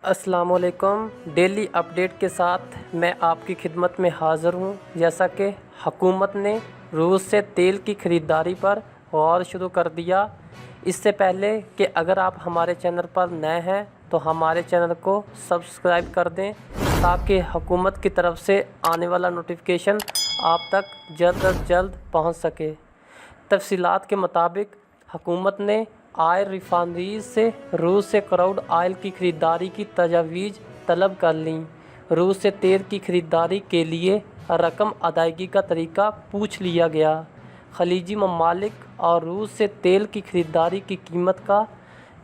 السلام علیکم۔ Daily update کے ساتھ میں آپ کی خدمت میں حاضر ہوں۔ جیسا کہ حکومت نے روس سے تیل کی خریداری پر غور شروع کر دیا۔ اس سے پہلے کہ اگر آپ ہمارے چینل پر نئے ہیں تو ہمارے چینل کو سبسکرائب کر دیں تاکہ حکومت کی طرف سے آنے والا نوٹیفیکیشن آپ تک جلد از جلد پہنچ سکے۔ تفصیلات کے مطابق حکومت نے آئل ریفائنریز سے روس سے کروڈ آئل کی خریداری کی تجاویز طلب کر لیں۔ روس سے تیل کی خریداری کے لیے رقم ادائیگی کا طریقہ پوچھ لیا گیا۔ خلیجی ممالک اور روس سے تیل کی خریداری کی قیمت کا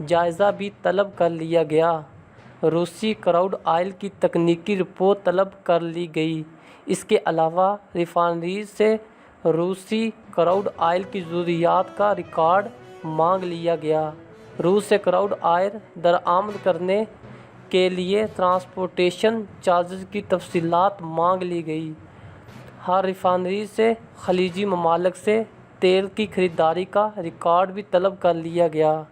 جائزہ بھی طلب کر لیا گیا۔ روسی کروڈ آئل کی تکنیکی رپورٹ طلب کر لی گئی۔ اس کے علاوہ ریفائنریز سے روسی کروڈ آئل کی ضروریات کا ریکارڈ مانگ لیا گیا۔ روس سے کروڈ آئل درآمد کرنے کے لیے ٹرانسپورٹیشن چارجز کی تفصیلات مانگ لی گئی۔ ہر ریفائنریز سے خلیجی ممالک سے تیل کی خریداری کا ریکارڈ بھی طلب کر لیا گیا۔